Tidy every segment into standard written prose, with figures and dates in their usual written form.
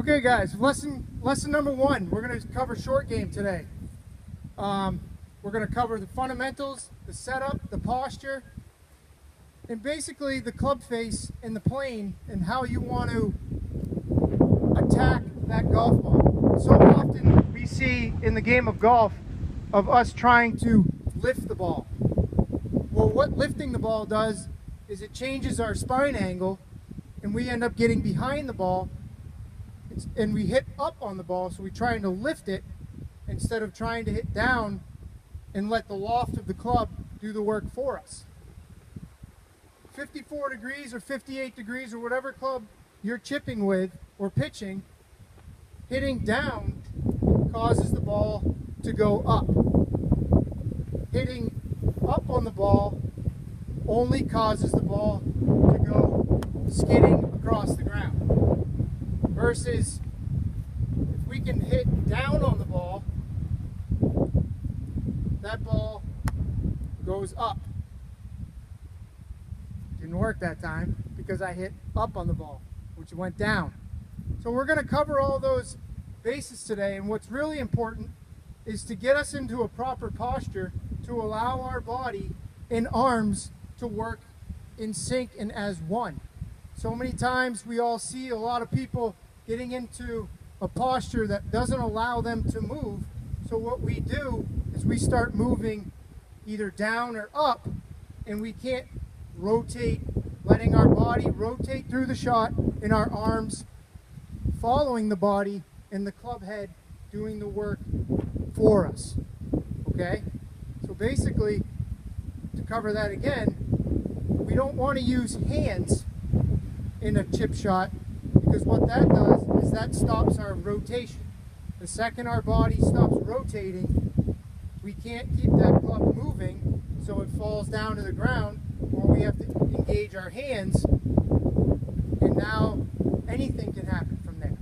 Okay guys, lesson number one, we're going to cover short game today. We're going to cover the fundamentals, the setup, the posture, and basically the club face and the plane and how you want to attack that golf ball. So often we see in the game of golf of us trying to lift the ball. Well, what lifting the ball does is it changes our spine angle and we end up getting behind the ball and we hit up on the ball, so we're trying to lift it instead of trying to hit down and let the loft of the club do the work for us. 54 degrees or 58 degrees or whatever club you're chipping with or pitching, hitting down causes the ball to go up. Hitting up on the ball only causes the ball to go skidding across the ground. Versus if we can hit down on the ball, that ball goes up. Didn't work that time because I hit up on the ball, which went down. So we're going to cover all those bases today, and what's really important is to get us into a proper posture to allow our body and arms to work in sync and as one. So many times we all see a lot of people getting into a posture that doesn't allow them to move. So what we do is we start moving either down or up, and we can't rotate, letting our body rotate through the shot and our arms following the body and the club head doing the work for us. Okay? So basically, to cover that again, we don't want to use hands in a chip shot, because what that does is that stops our rotation. The second our body stops rotating, we can't keep that club moving, so it falls down to the ground, or we have to engage our hands, and now anything can happen from there.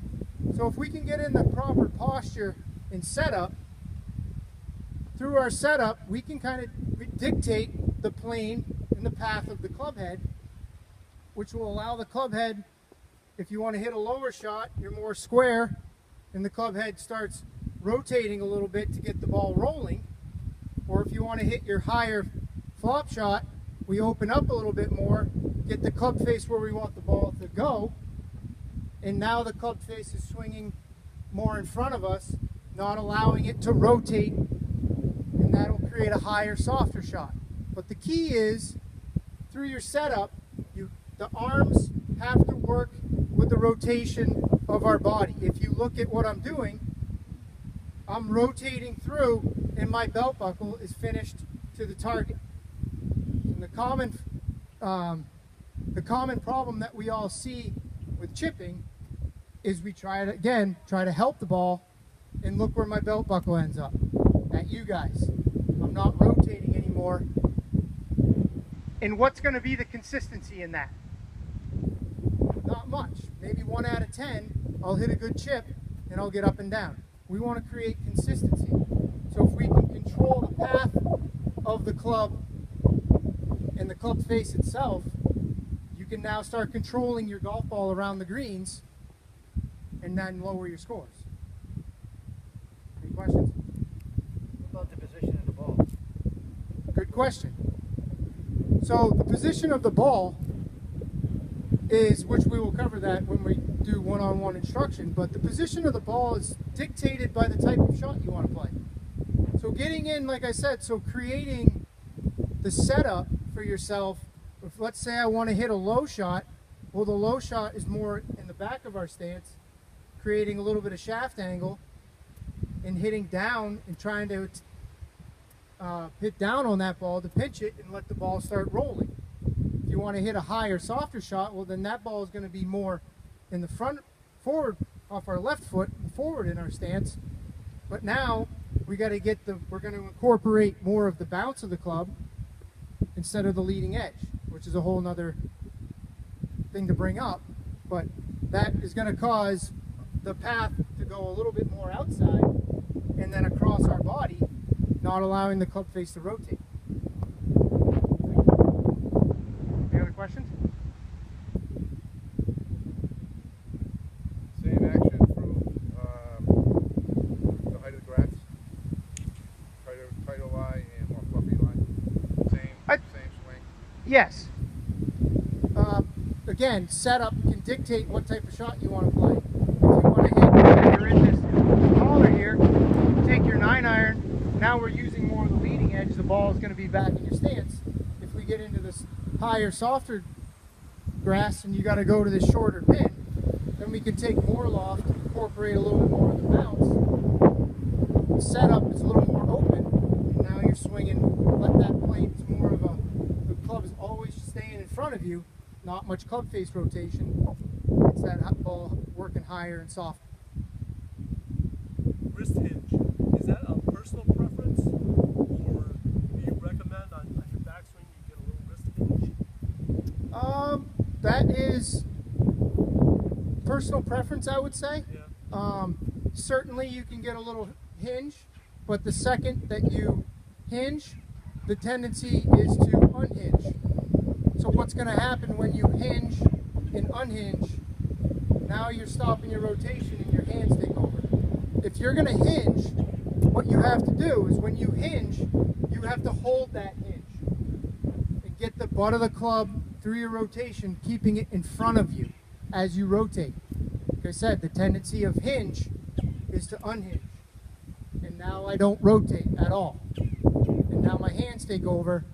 So if we can get in the proper posture and setup, through our setup, we can kind of dictate the plane and the path of the club head, which will allow the club head, if you want to hit a lower shot, you're more square, and the club head starts rotating a little bit to get the ball rolling. Or if you want to hit your higher flop shot, we open up a little bit more, get the club face where we want the ball to go, and now the club face is swinging more in front of us, not allowing it to rotate, and that'll create a higher, softer shot. But the key is, through your setup, the arms have to work with the rotation of our body. If you look at what I'm doing, I'm rotating through and my belt buckle is finished to the target. And the common problem that we all see with chipping is we try to help the ball, and look where my belt buckle ends up, at you guys. I'm not rotating anymore. And what's going to be the consistency in that? Not much. Maybe 1 out of 10, I'll hit a good chip and I'll get up and down. We want to create consistency. So if we can control the path of the club and the club face itself, you can now start controlling your golf ball around the greens and then lower your scores. Any questions? What about the position of the ball? Good question. So the position of the ball is, which we will cover that when we do one-on-one instruction, but the position of the ball is dictated by the type of shot you want to play. So getting in, like I said, so creating the setup for yourself. If let's say I want to hit a low shot, well, the low shot is more in the back of our stance, creating a little bit of shaft angle and hitting down and trying to hit down on that ball to pitch it and let the ball start rolling. If you want to hit a higher, softer shot, well, then that ball is going to be more in the front, forward, off our left foot, forward in our stance. But now we got to we're going to incorporate more of the bounce of the club instead of the leading edge, which is a whole nother thing to bring up. But that is going to cause the path to go a little bit more outside and then across our body, not allowing the club face to rotate. Any other questions? Same action Yes. Again, setup can dictate what type of shot you want to play. If you want to hit, you're in this collar here, take your 9-iron. Now we're using more of the leading edge. The ball is going to be back in your stance. If we get into this higher, softer grass and you got to go to this shorter pin, then we can take more loft, incorporate a little bit more of the bounce. The setup is a little more open, and now you're swinging, let that plane, it's more of a, the club is always staying in front of you, not much club face rotation. It's that ball working higher and softer. Wrist hinge, is that a personal preference, or do you recommend on your backswing you get a little wrist hinge? That is personal preference, I would say. Yeah. Certainly you can get a little hinge, but the second that you hinge, the tendency is to unhinge. So what's going to happen when you hinge and unhinge, now you're stopping your rotation and your hands take over. If you're going to hinge, what you have to do is when you hinge, you have to hold that hinge and get the butt of the club through your rotation, keeping it in front of you as you rotate. Like I said, the tendency of hinge is to unhinge. And now I don't rotate at all. And now my hands take over,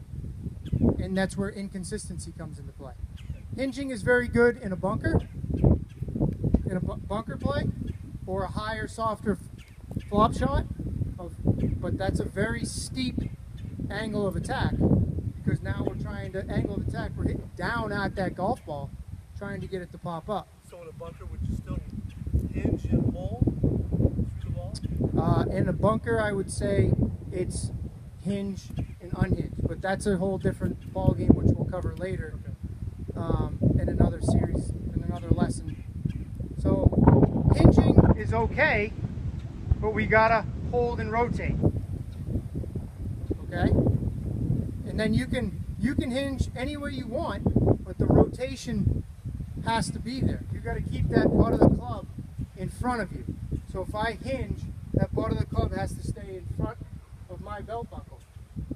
and that's where inconsistency comes into play. Hinging is very good in a bunker play, or a higher, softer flop shot, but that's a very steep angle of attack, because now we're trying to angle of attack, we're hitting down at that golf ball, trying to get it to pop up. So in a bunker, would you still hinge and pull through the ball? In a bunker, I would say it's hinge and unhinge, but that's a whole different ball game, which we'll cover later in another series, in another lesson. So hinging is okay, but we gotta hold and rotate. Okay, and then you can hinge any way you want, but the rotation has to be there. You got to keep that butt of the club in front of you. So if I hinge, that butt of the club has to stay in front of my belt buckle.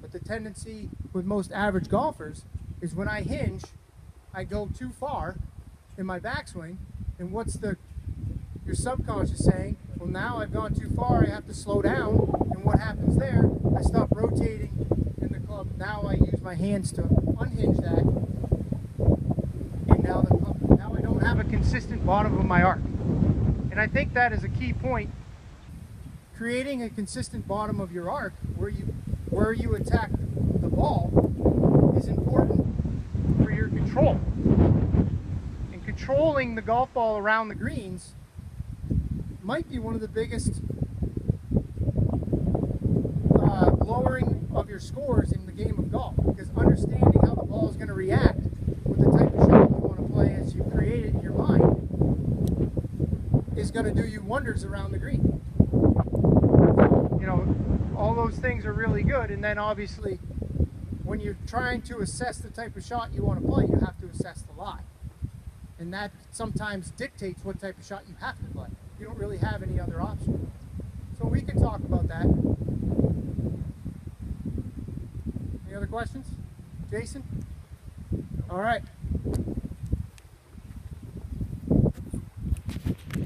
But the tendency with most average golfers is when I hinge, I go too far in my backswing, and what's your subconscious saying? Well, now I've gone too far, I have to slow down, and what happens there? I stop rotating in the club. Now I use my hands to unhinge that, and now I don't have a consistent bottom of my arc. And I think that is a key point. Creating a consistent bottom of your arc, where you attack the ball, is important for your control. And controlling the golf ball around the greens might be one of the biggest lowering of your scores in the game of golf, because understanding how the ball is going to react with the type of shot you want to play as you create it in your mind is going to do you wonders around the green. You know, all those things are really good, and then obviously when you're trying to assess the type of shot you want to play, you have to assess the lie, and that sometimes dictates what type of shot you have to play. You don't really have any other option. So we can talk about that. Any other questions? Jason? All right.